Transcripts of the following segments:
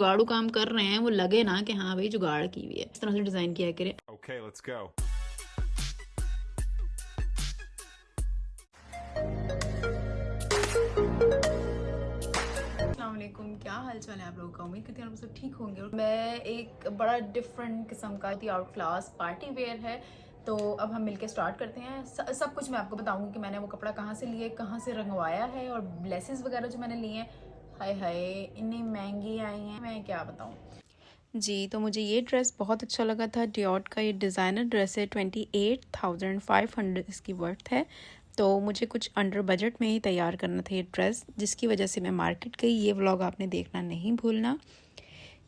जुगाड़ू काम कर रहे हैं वो लगे ना कि हाँ भाई जुगाड़ की हुई है, इस तरह से डिजाइन किया करें। Okay, let's go. अस्सलाम वालेकुम, क्या हाल चाल है आप लोगों का। उम्मीद करती हूँ आप सब ठीक होंगे। और मैं एक बड़ा डिफरेंट किस्म का आउट क्लास पार्टी वेयर है, तो अब हम मिलके स्टार्ट करते हैं। सब कुछ मैं आपको बताऊंगी कि मैंने वो कपड़ा कहाँ से लिए, कहाँ से रंगवाया है, और ब्लेसेस वगैरह जो मैंने लिए हैं, हाय हाय इतनी महंगी आई हैं, मैं क्या बताऊँ। जी, तो मुझे ये ड्रेस बहुत अच्छा लगा था। डियोट का ये डिज़ाइनर ड्रेस है, 28,500 इसकी वर्थ है। तो मुझे कुछ अंडर बजट में ही तैयार करना था ये ड्रेस, जिसकी वजह से मैं मार्केट गई। ये व्लॉग आपने देखना नहीं भूलना।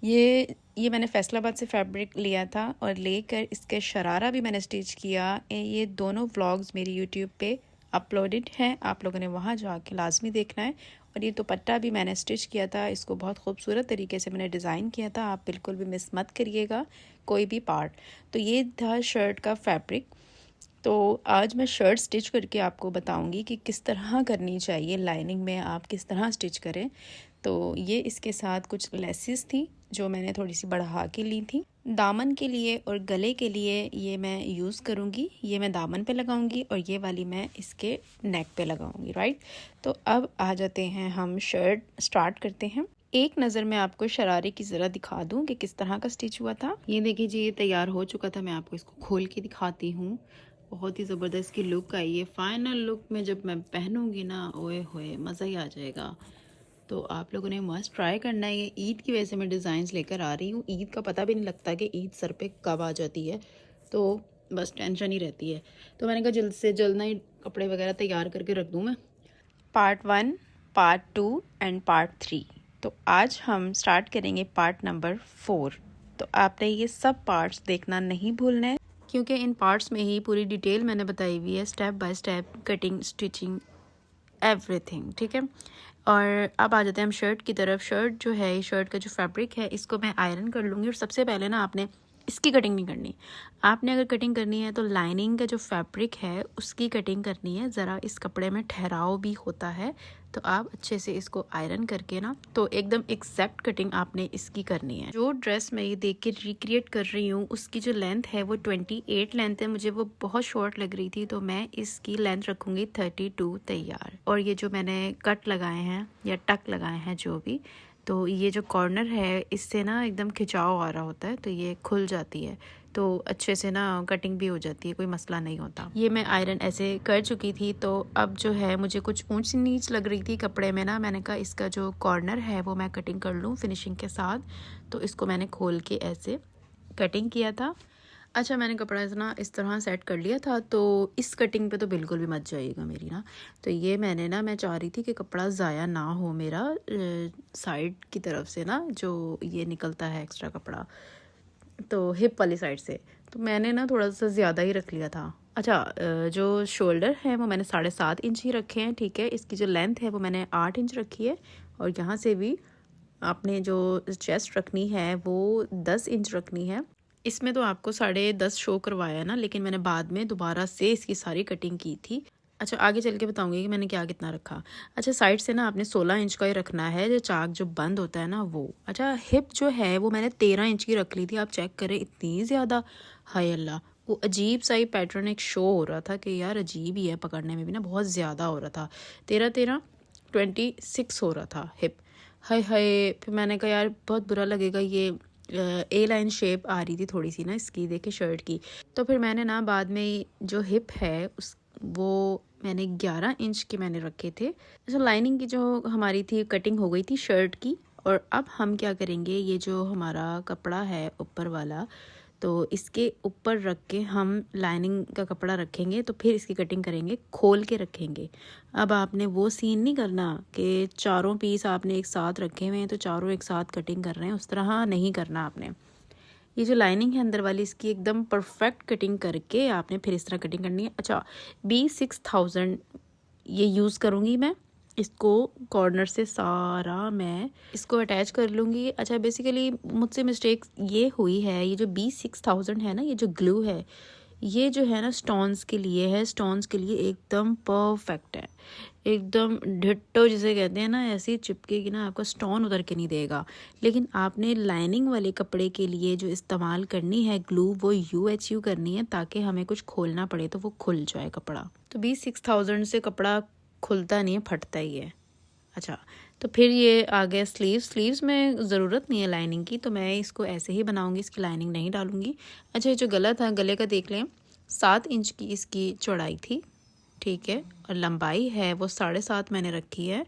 ये मैंने फैसलाबाद से फैब्रिक लिया था और लेकर इसके शरारा भी मैंने स्टिच किया। ये दोनों व्लॉग्स मेरी यूट्यूब पे अपलोडेड हैं, आप लोगों ने वहाँ जाके लाजमी देखना है। और ये दुपट्टा भी मैंने स्टिच किया था, इसको बहुत खूबसूरत तरीके से मैंने डिज़ाइन किया था। आप बिल्कुल भी मिस मत करिएगा कोई भी पार्ट। तो ये था शर्ट का फैब्रिक। तो आज मैं शर्ट स्टिच करके आपको बताऊंगी कि किस तरह करनी चाहिए, लाइनिंग में आप किस तरह स्टिच करें। तो ये इसके साथ कुछ लेसेस थी जो मैंने थोड़ी सी बढ़ा के ली थी। दामन के लिए और गले के लिए ये मैं यूज़ करूँगी। ये मैं दामन पे लगाऊंगी और ये वाली मैं इसके नेक पे लगाऊंगी, राइट। तो अब आ जाते हैं, हम शर्ट स्टार्ट करते हैं। एक नज़र मैं आपको शरारे की ज़रा दिखा दूं कि किस तरह का स्टिच हुआ था। ये देखिए जी, ये तैयार हो चुका था। मैं आपको इसको खोल के दिखाती हूँ। बहुत ही ज़बरदस्त की लुक आई है। फाइनल लुक में जब मैं पहनूंगी ना, ओए होए मज़ा ही आ जाएगा। तो आप लोगों ने मस्ट ट्राई करना है। ये ईद की वजह से मैं डिज़ाइंस लेकर आ रही हूँ। ईद का पता भी नहीं लगता कि ईद सर पे कब आ जाती है, तो बस टेंशन ही रहती है। तो मैंने कहा जल्द से जल्द ना ही कपड़े वगैरह तैयार करके रख दूँ मैं। Part 1, part 2 and part 3। तो आज हम स्टार्ट करेंगे पार्ट नंबर 4। तो आपने ये सब पार्ट्स देखना नहीं भूलना है, क्योंकि इन पार्ट्स में ही पूरी डिटेल मैंने बताई हुई है, step by step, cutting, stitching, everything, ठीक है। और अब आ जाते हैं हम शर्ट की तरफ। शर्ट जो है, शर्ट का जो फैब्रिक है, इसको मैं आयरन कर लूँगी। और सबसे पहले ना आपने इसकी कटिंग नहीं करनी। आपने अगर कटिंग करनी है तो लाइनिंग का जो फैब्रिक है उसकी कटिंग करनी है। ज़रा इस कपड़े में ठहराव भी होता है, तो आप अच्छे से इसको आयरन करके ना, तो एकदम एग्जैक्ट कटिंग आपने इसकी करनी है। जो ड्रेस मैं ये देख के रिक्रिएट कर रही हूँ, उसकी जो लेंथ है वो 28 लेंथ है। मुझे वो बहुत शॉर्ट लग रही थी, तो मैं इसकी लेंथ रखूँगी 32 तैयार। और ये जो मैंने कट लगाए हैं या टक लगाए हैं जो भी, तो ये जो कॉर्नर है इससे ना एकदम खिंचाव आ रहा होता है, तो ये खुल जाती है, तो अच्छे से ना कटिंग भी हो जाती है, कोई मसला नहीं होता। ये मैं आयरन ऐसे कर चुकी थी। तो अब जो है मुझे कुछ ऊंच नीच लग रही थी कपड़े में ना, मैंने कहा इसका जो कॉर्नर है वो मैं कटिंग कर लूँ फिनिशिंग के साथ। तो इसको मैंने खोल के ऐसे कटिंग किया था। अच्छा, मैंने कपड़ा ना इस तरह सेट कर लिया था। तो इस कटिंग पे तो बिल्कुल भी मत जाइएगा मेरी ना। तो ये मैंने ना, मैं चाह रही थी कि कपड़ा ज़ाया ना हो मेरा, साइड की तरफ से ना जो ये निकलता है एक्स्ट्रा कपड़ा, तो हिप वाली साइड से, तो मैंने ना थोड़ा सा ज़्यादा ही रख लिया था। अच्छा, जो शोल्डर है वो मैंने 7.5 इंच ही रखे हैं, ठीक है। इसकी जो लेंथ है वो मैंने 8 इंच रखी है। और यहाँ से भी आपने जो चेस्ट रखनी है वो 10 इंच रखनी है। इसमें तो आपको 10.5 शो करवाया ना, लेकिन मैंने बाद में दोबारा से इसकी सारी कटिंग की थी। अच्छा, आगे चल के बताऊंगी कि मैंने क्या कितना रखा। अच्छा, साइड से ना आपने 16 इंच का ही रखना है, जो चाक जो बंद होता है ना वो। अच्छा, हिप जो है वो मैंने 13 इंच की रख ली थी। आप चेक करें, इतनी ज़्यादा, हाय अल्लाह। वो अजीब सा ही पैटर्न एक शो हो रहा था कि यार अजीब ही है, पकड़ने में भी ना बहुत ज़्यादा हो रहा था। 26 हो रहा था हिप, हाय हाय। फिर मैंने कहा यार बहुत बुरा लगेगा। ये ए लाइन शेप आ रही थी थोड़ी सी ना इसकी, देखे शर्ट की। तो फिर मैंने ना बाद में जो हिप है उस, वो मैंने 11 इंच के मैंने रखे थे। अच्छा, लाइनिंग की जो हमारी थी कटिंग हो गई थी शर्ट की। और अब हम क्या करेंगे, ये जो हमारा कपड़ा है ऊपर वाला, तो इसके ऊपर रख के हम लाइनिंग का कपड़ा रखेंगे, तो फिर इसकी कटिंग करेंगे, खोल के रखेंगे। अब आपने वो सीन नहीं करना कि चारों पीस आपने एक साथ रखे हुए हैं तो चारों एक साथ कटिंग कर रहे हैं, उस तरह नहीं करना आपने। ये जो लाइनिंग है अंदर वाली, इसकी एकदम परफेक्ट कटिंग करके आपने फिर इस तरह कटिंग करनी है। अच्छा, B6000 ये यूज़ करूँगी मैं। इसको कॉर्नर से सारा मैं इसको अटैच कर लूँगी। अच्छा, बेसिकली मुझसे मिस्टेक ये हुई है, ये जो B6000 है ना, ये जो ग्लू है, ये जो है ना स्टोन्स के लिए है, स्टोन्स के लिए एकदम परफेक्ट है, एकदम डिट्टो जिसे कहते हैं ना, ऐसी चिपकेगी ना, आपका स्टोन उतर के नहीं देगा। लेकिन आपने लाइनिंग वाले कपड़े के लिए जो इस्तेमाल करनी है ग्लू, वो UHU करनी है ताकि हमें कुछ खोलना पड़े तो वो खुल जाए कपड़ा। तो 26,000 से कपड़ा खुलता नहीं है, फटता ही है। अच्छा, तो फिर ये आ गया स्लीव्स में ज़रूरत नहीं है लाइनिंग की, तो मैं इसको ऐसे ही बनाऊंगी, इसकी लाइनिंग नहीं डालूंगी। अच्छा, ये जो गला था, गले का देख लें, 7 इंच की इसकी चौड़ाई थी, ठीक है, और लंबाई है वो 7.5 मैंने रखी है।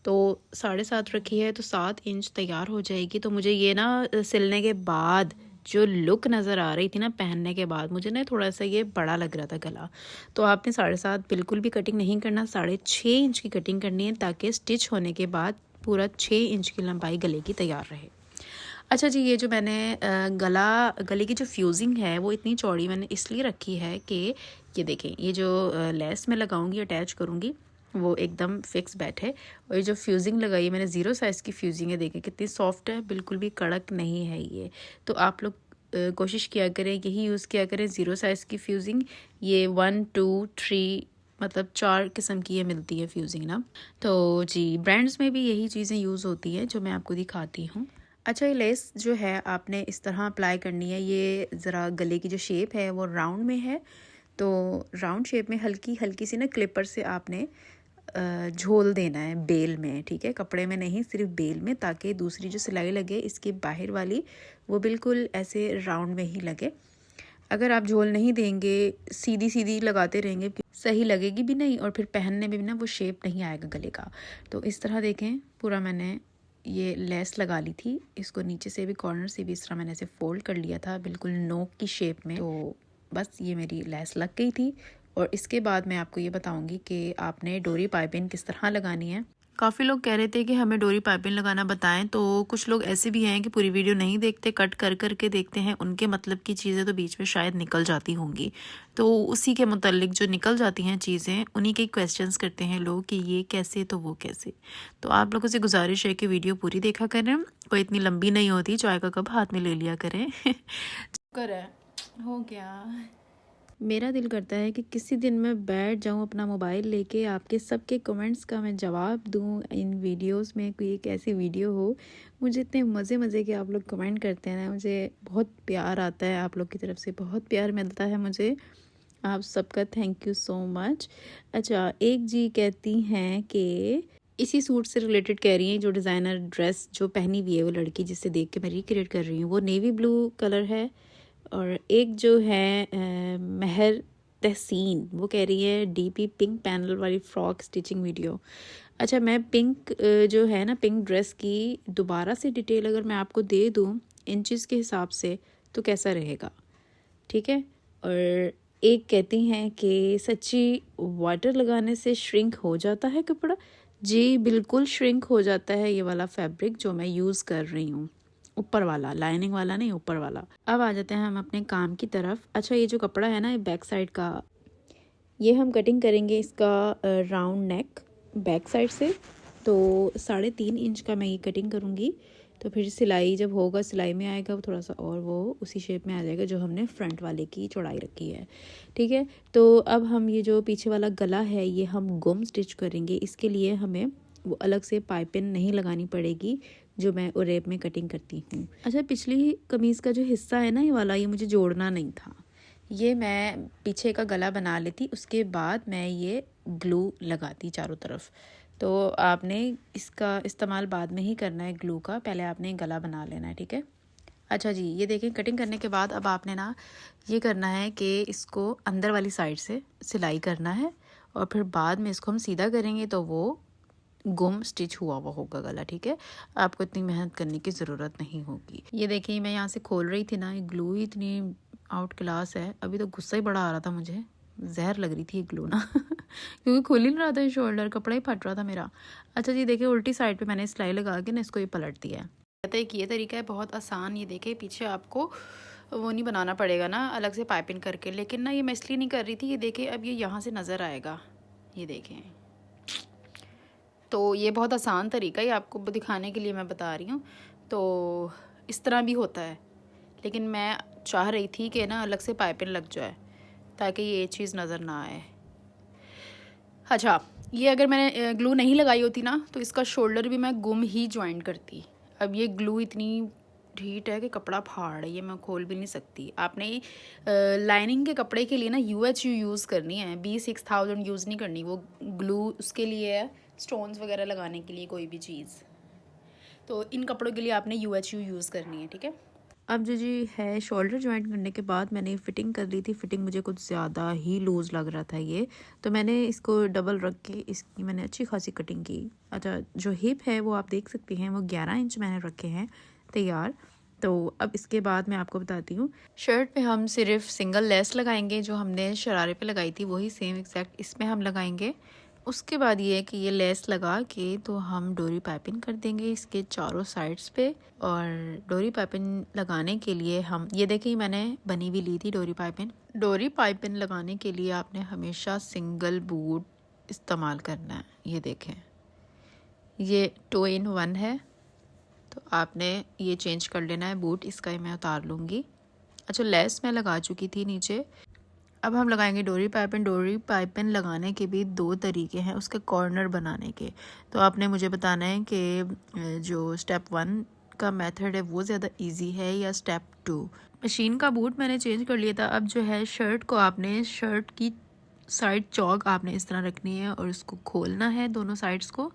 तो 7.5 रखी है तो 7 इंच तैयार हो जाएगी। तो मुझे ये ना सिलने के बाद जो लुक नज़र आ रही थी ना, पहनने के बाद मुझे ना थोड़ा सा ये बड़ा लग रहा था गला। तो आपने 7.5 बिल्कुल भी कटिंग नहीं करना, 6.5 इंच की कटिंग करनी है ताकि स्टिच होने के बाद पूरा 6 इंच की लंबाई गले की तैयार रहे। अच्छा जी, ये जो मैंने गले की जो फ्यूजिंग है वो इतनी चौड़ी मैंने इसलिए रखी है कि ये देखें, ये जो लेस मैं लगाऊंगी, अटैच करूँगी, वो एकदम फिक्स बैठे। और ये जो फ्यूजिंग लगाई है मैंने, 0 साइज़ की फ्यूजिंग है, देखें कितनी सॉफ्ट है, बिल्कुल भी कड़क नहीं है ये। तो आप लोग कोशिश किया करें, यही यूज़ किया करें, 0 साइज़ की फ्यूजिंग। ये 1 2 3 मतलब 4 किस्म की ये मिलती है फ्यूजिंग ना। तो जी, ब्रांड्स में भी यही चीज़ें यूज़ होती हैं जो मैं आपको दिखाती हूँ। अच्छा, ये लेस जो है आपने इस तरह अप्लाई करनी है। ये ज़रा गले की जो शेप है वो राउंड में है, तो राउंड शेप में हल्की हल्की सी ना क्लिपर से आपने झोल देना है बेल में, ठीक है, कपड़े में नहीं, सिर्फ बेल में, ताकि दूसरी जो सिलाई लगे इसकी बाहर वाली वो बिल्कुल ऐसे राउंड में ही लगे। अगर आप झोल नहीं देंगे, सीधी सीधी लगाते रहेंगे, सही लगेगी भी नहीं और फिर पहनने में भी ना वो शेप नहीं आएगा गले का। तो इस तरह देखें, पूरा मैंने ये लेस लगा ली थी, इसको नीचे से भी कॉर्नर से भी इस तरह मैंने ऐसे फोल्ड कर लिया था बिल्कुल नोक की शेप में। तो बस ये मेरी लेस लग गई थी। और इसके बाद मैं आपको ये बताऊंगी कि आपने डोरी पाइपिंग किस तरह लगानी है। काफ़ी लोग कह रहे थे कि हमें डोरी पाइपिंग लगाना बताएं, तो कुछ लोग ऐसे भी हैं कि पूरी वीडियो नहीं देखते, कट कर करके देखते हैं, उनके मतलब की चीज़ें तो बीच में शायद निकल जाती होंगी। तो उसी के मुतालिक जो निकल जाती हैं चीज़ें, उन्हीं के क्वेश्चंस करते हैं लोग कि ये कैसे तो वो कैसे। तो आप लोगों से गुजारिश है कि वीडियो पूरी देखा करें, कोई इतनी लंबी नहीं होती, चाय का कप हाथ में ले लिया करें। कर हो गया। मेरा दिल करता है कि किसी दिन मैं बैठ जाऊं अपना मोबाइल लेके, आपके सबके कमेंट्स का मैं जवाब दूं इन वीडियोस में, कोई एक ऐसी वीडियो हो। मुझे इतने मज़े के आप लोग कमेंट करते हैं ना, मुझे बहुत प्यार आता है, आप लोग की तरफ से बहुत प्यार मिलता है मुझे। आप सबका थैंक यू सो मच। अच्छा, एक जी कहती हैं कि इसी सूट से रिलेटेड कह रही हैं, जो डिज़ाइनर ड्रेस जो पहनी हुई है वो लड़की, जिससे देख के मैं रिक्रिएट कर रही हूँ, वो नेवी ब्लू कलर है। और एक जो है महर तहसीन, वो कह रही है DP पिंक पैनल वाली फ्रॉक स्टिचिंग वीडियो। अच्छा, मैं पिंक जो है ना, पिंक ड्रेस की दोबारा से डिटेल अगर मैं आपको दे दूँ इंचेस के हिसाब से तो कैसा रहेगा, ठीक है। और एक कहती हैं कि सच्ची वाटर लगाने से श्रिंक हो जाता है कपड़ा। जी बिल्कुल श्रिंक हो जाता है ये वाला फैब्रिक जो मैं यूज़ कर रही हूँ, ऊपर वाला, लाइनिंग वाला नहीं, ऊपर वाला। अब आ जाते हैं हम अपने काम की तरफ। अच्छा, ये जो कपड़ा है ना, ये बैक साइड का, ये हम कटिंग करेंगे इसका राउंड नेक बैक साइड से। तो 3.5 इंच का मैं ये कटिंग करूँगी। तो फिर सिलाई जब होगा, सिलाई में आएगा वो थोड़ा सा, और वो उसी शेप में आ जाएगा जो हमने फ्रंट वाले की चौड़ाई रखी है, ठीक है। तो अब हम ये जो पीछे वाला गला है ये हम गुम स्टिच करेंगे। इसके लिए हमें वो अलग से पाइपिंग नहीं लगानी पड़ेगी जो मैं ओरेब में कटिंग करती हूँ। अच्छा, पिछली कमीज़ का जो हिस्सा है ना, ये वाला, ये मुझे जोड़ना नहीं था, ये मैं पीछे का गला बना लेती, उसके बाद मैं ये ग्लू लगाती चारों तरफ। तो आपने इसका इस्तेमाल बाद में ही करना है ग्लू का, पहले आपने गला बना लेना है, ठीक है। अच्छा जी, ये देखें, कटिंग करने के बाद अब आपने ना ये करना है कि इसको अंदर वाली साइड से सिलाई करना है, और फिर बाद में इसको हम सीधा करेंगे तो वो गुम स्टिच हुआ होगा गला, ठीक है। आपको इतनी मेहनत करने की ज़रूरत नहीं होगी। ये देखिए, मैं यहाँ से खोल रही थी ना, ये ग्लू ही इतनी आउट क्लास है, अभी तो गुस्सा ही बड़ा आ रहा था मुझे, जहर लग रही थी ये ग्लू ना। क्योंकि खुल ही नहीं रहा था शोल्डर, कपड़ा ही फट रहा था मेरा। अच्छा जी, देखिए, उल्टी साइड पे मैंने सिलाई लगा के ना इसको ये पलट दिया है। कहते हैं कि ये तरीका है बहुत आसान। ये देखिए, पीछे आपको वो नहीं बनाना पड़ेगा ना अलग से पाइपिंग करके, लेकिन ना ये मैं इसलिए नहीं कर रही थी। ये देखिए, अब ये यहाँ से नज़र आएगा, ये देखें। तो ये बहुत आसान तरीका है, आपको दिखाने के लिए मैं बता रही हूँ। तो इस तरह भी होता है, लेकिन मैं चाह रही थी कि ना अलग से पाइपिंग लग जाए, ताकि ये चीज़ नज़र ना आए। अच्छा, ये अगर मैंने ग्लू नहीं लगाई होती ना तो इसका शोल्डर भी मैं गुम ही ज्वाइन करती। अब ये ग्लू इतनी ढीठ है कि कपड़ा फाड़ रही है, मैं खोल भी नहीं सकती। आपने लाइनिंग के कपड़े के लिए ना UHU यूज़ करनी है, B6000 यूज़ नहीं करनी। वो ग्लू उसके लिए है, स्टोन्स वगैरह लगाने के लिए कोई भी चीज़। तो इन कपड़ों के लिए आपने UHU यूज़ करनी है, ठीक है। अब जो जी है शोल्डर जॉइंट करने के बाद मैंने फ़िटिंग कर ली थी। फ़िटिंग मुझे कुछ ज़्यादा ही लूज़ लग रहा था ये, तो मैंने इसको डबल रख के इसकी मैंने अच्छी खासी कटिंग की। अच्छा, जो हिप है वो आप देख सकते हैं, वो 11 इंच मैंने रखे हैं तैयार। तो अब इसके बाद मैं आपको बताती हूँ, शर्ट पे हम सिर्फ सिंगल लेस लगाएंगे, जो हमने शरारे पे लगाई थी वही सेम एग्जैक्ट इसमें हम लगाएंगे। उसके बाद ये है कि ये लेस लगा के तो हम डोरी पाइपिंग कर देंगे इसके चारों साइड्स पे। और डोरी पाइपिंग लगाने के लिए हम ये देखिए मैंने बनी हुई ली थी डोरी पाइपिंग। डोरी पाइपिंग लगाने के लिए आपने हमेशा सिंगल बूट इस्तेमाल करना है। ये देखें, ये 2 in 1 है, तो आपने ये चेंज कर लेना है बूट। इसका ही मैं उतार लूँगी। अच्छा, लेस मैं लगा चुकी थी नीचे। अब हम लगाएंगे डोरी पाइपिंग। डोरी पाइपिंग लगाने के भी 2 तरीके हैं उसके कॉर्नर बनाने के। तो आपने मुझे बताना है कि जो स्टेप 1 का मेथड है वो ज़्यादा इजी है या स्टेप 2। मशीन का बूट मैंने चेंज कर लिया था। अब जो है शर्ट को आपने, शर्ट की साइड चौक आपने इस तरह रखनी है और इसको खोलना है दोनों साइड्स को।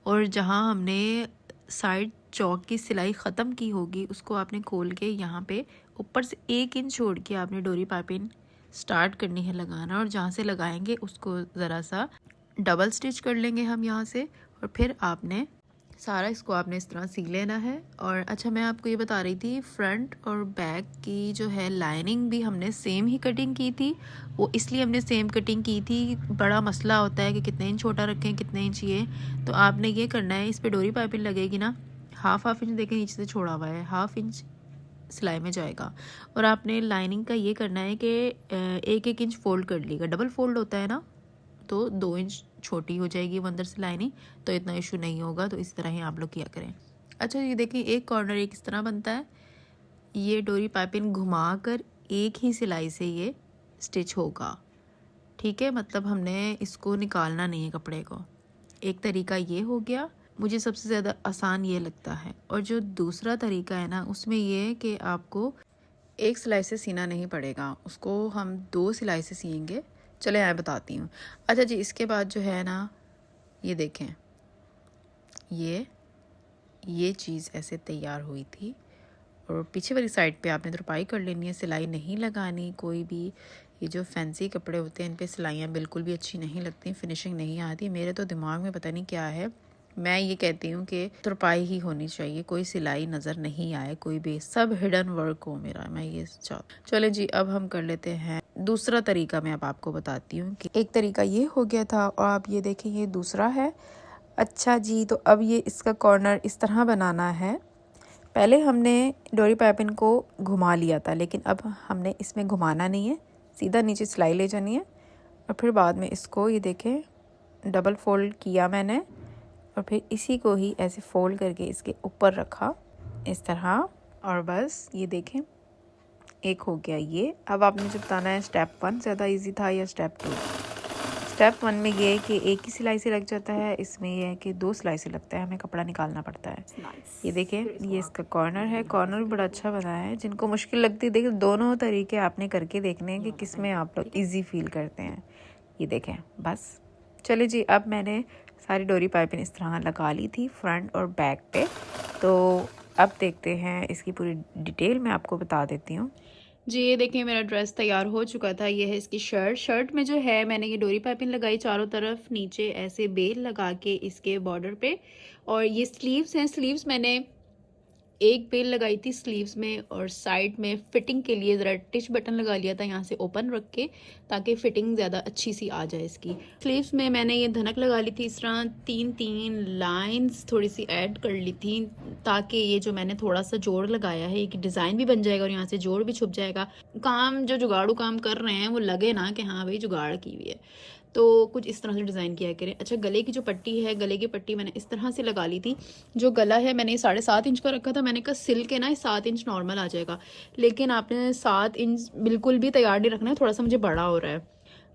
और जहाँ हमने साइड चौक की सिलाई ख़त्म की होगी उसको आपने खोल के यहाँ पे ऊपर से 1 इंच छोड़ के आपने डोरी पाइपिंग स्टार्ट करनी है लगाना। और जहाँ से लगाएंगे उसको ज़रा सा डबल स्टिच कर लेंगे हम यहाँ से, और फिर आपने सारा इसको आपने इस तरह सी लेना है। और अच्छा, मैं आपको ये बता रही थी फ्रंट और बैक की जो है लाइनिंग भी हमने सेम ही कटिंग की थी। वो इसलिए हमने सेम कटिंग की थी, बड़ा मसला होता है कि कितने इंच छोटा रखें कितने इंच ये। तो आपने ये करना है, इस पर डोरी पाइपिंग लगेगी ना, हाफ इंच देखें नीचे से छोड़ा हुआ है, हाफ इंच सिलाई में जाएगा। और आपने लाइनिंग का ये करना है कि 1-1 इंच फोल्ड कर लीजिएगा। डबल फोल्ड होता है ना, तो 2 इंच छोटी हो जाएगी वो अंदर से लाइनिंग, तो इतना इशू नहीं होगा। तो इस तरह ही आप लोग किया करें। अच्छा, ये देखिए एक कॉर्नर एक इस तरह बनता है। ये डोरी पाइपिंग घुमा कर एक ही सिलाई से ये स्टिच होगा, ठीक है। मतलब हमने इसको निकालना नहीं है कपड़े को। एक तरीका ये हो गया, मुझे सबसे ज़्यादा आसान ये लगता है। और जो दूसरा तरीका है ना, उसमें ये है कि आपको एक सिलाई से सीना नहीं पड़ेगा, उसको हम 2 सिलाई से सिएंगे। चले मैं बताती हूँ। अच्छा जी, इसके बाद जो है ना, ये देखें, ये चीज़ ऐसे तैयार हुई थी। और पीछे वाली साइड पे आपने तुरपाई कर लेनी है, सिलाई नहीं लगानी कोई भी। ये जो फैंसी कपड़े होते हैं इन पे सिलाइयाँ बिल्कुल भी अच्छी नहीं लगती, फिनिशिंग नहीं आती। मेरे तो दिमाग में पता नहीं क्या है, मैं ये कहती हूँ कि तुरपाई ही होनी चाहिए, कोई सिलाई नज़र नहीं आए, कोई भी, सब हिडन वर्क हो मेरा, मैं ये चले जी। अब हम कर लेते हैं दूसरा तरीका। मैं अब आपको बताती हूँ कि एक तरीका ये हो गया था और आप ये देखें ये दूसरा है। अच्छा जी, तो अब ये इसका कॉर्नर इस तरह बनाना है। पहले हमने डोरी पाइपिंग को घुमा लिया था, लेकिन अब हमने इसमें घुमाना नहीं है, सीधा नीचे सिलाई ले जानी है। और फिर बाद में इसको ये देखें डबल फोल्ड किया मैंने, और फिर इसी को ही ऐसे फोल्ड करके इसके ऊपर रखा इस तरह। और बस ये देखें एक हो गया ये। अब आपने मुझे बताना है स्टेप 1 ज़्यादा इजी था या स्टेप 2। स्टेप 1 में ये है कि एक ही सिलाई से लग जाता है, इसमें ये है कि 2 सिलाई से लगता है, हमें कपड़ा निकालना पड़ता है। ये देखें, ये इसका कॉर्नर है, कॉर्नर भी बड़ा अच्छा बना है। जिनको मुश्किल लगती है, देखिए दोनों तरीके आपने करके देखने हैं कि किस में आप लोग ईजी फील करते हैं। ये देखें, बस चले जी। अब मैंने सारी डोरी पाइपिंग इस तरह लगा ली थी फ्रंट और बैक पे। तो अब देखते हैं इसकी पूरी डिटेल मैं आपको बता देती हूँ जी। ये देखिए मेरा ड्रेस तैयार हो चुका था। ये है इसकी शर्ट में जो है मैंने ये डोरी पाइपिंग लगाई चारों तरफ, नीचे ऐसे बेल लगा के इसके बॉर्डर पे। और ये स्लीव्स हैं, स्लीव्स मैंने एक बेल लगाई थी स्लीव्स में, और साइड में फिटिंग के लिए ज़रा टिच बटन लगा लिया था यहाँ से ओपन रख के, ताकि फिटिंग ज़्यादा अच्छी सी आ जाए इसकी। स्लीव्स में मैंने ये धनक लगा ली थी इस तरह, 3-3 लाइंस थोड़ी सी ऐड कर ली थी, ताकि ये जो मैंने थोड़ा सा जोड़ लगाया है एक डिज़ाइन भी बन जाएगा और यहाँ से जोड़ भी छुप जाएगा। काम जो जुगाड़ू काम कर रहे हैं वो लगे ना कि हाँ भाई जुगाड़ की हुई है। तो कुछ इस तरह से डिज़ाइन किया करें। अच्छा, गले की जो पट्टी है, गले की पट्टी मैंने इस तरह से लगा ली थी। जो गला है मैंने 7.5 इंच का रखा था, मैंने कहा सिल के ना 7 इंच नॉर्मल आ जाएगा, लेकिन आपने 7 इंच बिल्कुल भी तैयार नहीं रखना है, थोड़ा सा मुझे बड़ा हो रहा है।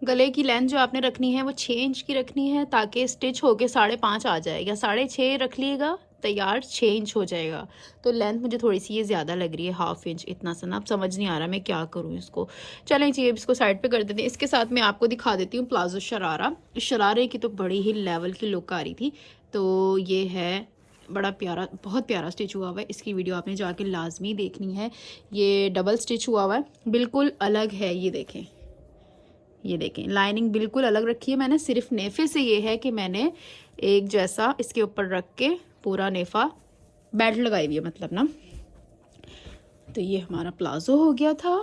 गले की लेंथ जो आपने रखनी है वो 6 इंच की रखनी है, ताकि स्टिच होके 5.5 आ जाए, या 6.5 रख लीजिएगा, तैयार 6 इंच हो जाएगा। तो लेंथ मुझे थोड़ी सी ये ज़्यादा लग रही है, 1/2 इंच, इतना सा ना अब समझ नहीं आ रहा मैं क्या करूँ इसको। चलें जी, अब इसको साइड पे कर देते हैं। इसके साथ मैं आपको दिखा देती हूँ प्लाजो शरारा। शरारे की तो बड़ी ही लेवल की लुक आ रही थी। तो ये है बड़ा प्यारा, बहुत प्यारा स्टिच हुआ हुआ है। इसकी वीडियो आपने जाके लाजमी देखनी है। ये डबल स्टिच हुआ हुआ है, बिल्कुल अलग है। ये देखें लाइनिंग बिल्कुल अलग रखी है मैंने। सिर्फ नेफे से ये है कि मैंने एक जैसा इसके ऊपर रख के पूरा नेफा बेल्ट लगाई हुई है, मतलब ना। तो ये हमारा प्लाजो हो गया था।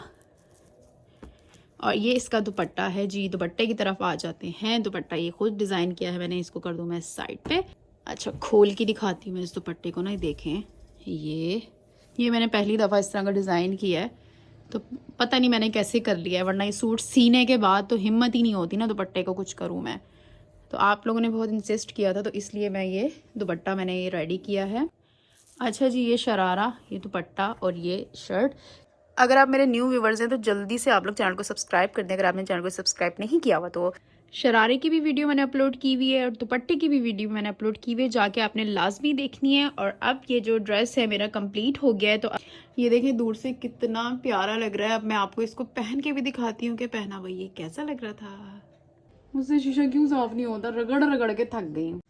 और ये इसका दुपट्टा है जी। दुपट्टे की तरफ आ जाते हैं। दुपट्टा ये खुद डिज़ाइन किया है मैंने। इसको कर दूँ मैं साइड पे। अच्छा, खोल के दिखाती हूँ मैं इस दुपट्टे को ना। देखें, ये मैंने पहली दफ़ा इस तरह का डिज़ाइन किया है, तो पता नहीं मैंने कैसे कर लिया है, वरना ये सूट सीने के बाद तो हिम्मत ही नहीं होती ना दुपट्टे को कुछ करूँ मैं। तो आप लोगों ने बहुत इंसिस्ट किया था, तो इसलिए मैं ये दुपट्टा मैंने ये रेडी किया है। अच्छा जी, ये शरारा, ये दुपट्टा और ये शर्ट। अगर आप मेरे न्यू व्यूवर्स हैं तो जल्दी से आप लोग चैनल को सब्सक्राइब कर दें, अगर आपने चैनल को सब्सक्राइब नहीं किया हुआ तो। शरारे की भी वीडियो मैंने अपलोड की हुई है और दुपट्टे की भी वीडियो मैंने अपलोड की हुई है, जाके आपने लाजमी देखनी है। और अब ये जो ड्रेस है मेरा कंप्लीट हो गया है। तो ये देखें दूर से कितना प्यारा लग रहा है। अब मैं आपको इसको पहन के भी दिखाती हूँ कि पहना हुआ ये कैसा लग रहा था। मुझसे शीशा क्यों साफ नहीं होता, रगड़ रगड़ के थक गई हूँ।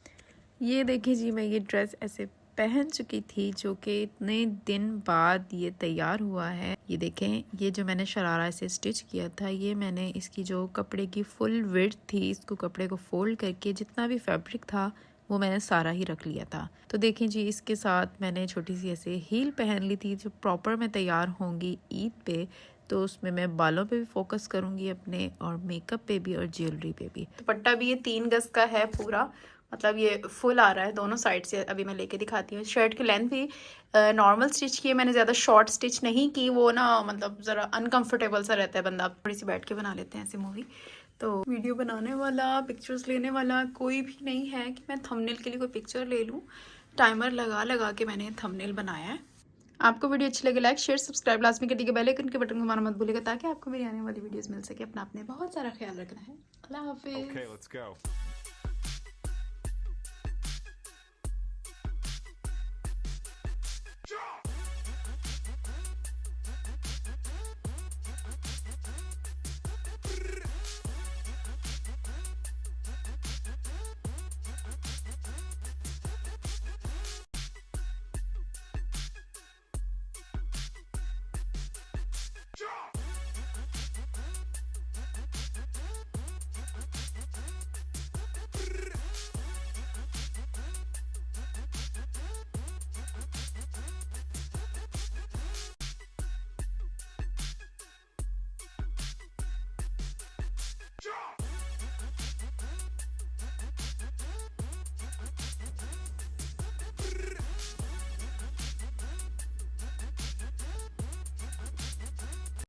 ये देखिए जी, मैं ये ड्रेस ऐसे पहन चुकी थी, जो कि इतने दिन बाद ये तैयार हुआ है। ये देखें, ये जो मैंने शरारा से स्टिच किया था, ये मैंने इसकी जो कपड़े की फुल विड्थ थी, इसको कपड़े को फोल्ड करके जितना भी फैब्रिक था वो मैंने सारा ही रख लिया था। तो देखें जी, इसके साथ मैंने छोटी सी ऐसे हील पहन ली थी। जो प्रॉपर मैं तैयार होंगी ईद पे, तो उसमें मैं बालों पे भी फोकस करूँगी अपने, और मेकअप पे भी और ज्वेलरी पे भी। दुपट्टा भी ये 3 गज का है पूरा, मतलब ये फुल आ रहा है दोनों साइड से। अभी मैं लेके दिखाती हूँ। शर्ट की लेंथ भी नॉर्मल स्टिच की है मैंने, ज़्यादा शॉर्ट स्टिच नहीं की। वो ना मतलब ज़रा अनकंफर्टेबल सा रहता है बंदा, थोड़ी सी बैठ के बना लेते हैं ऐसे मूवी। तो वीडियो बनाने वाला, पिक्चर्स लेने वाला कोई भी नहीं है कि मैं थंबनेल के लिए कोई पिक्चर ले लूँ। टाइमर लगा लगा के मैंने थंबनेल बनाया है। आपको वीडियो अच्छी लगे लाइक शेयर सब्सक्राइब लाजमी कर दीजिए। बेल आइकन के बटन को मारना मत भूलिएगा, ताकि आपको मेरी आने वाली वीडियोस मिल सके। अपना आपने बहुत सारा ख्याल रखना है। अल्लाह हाफिज़।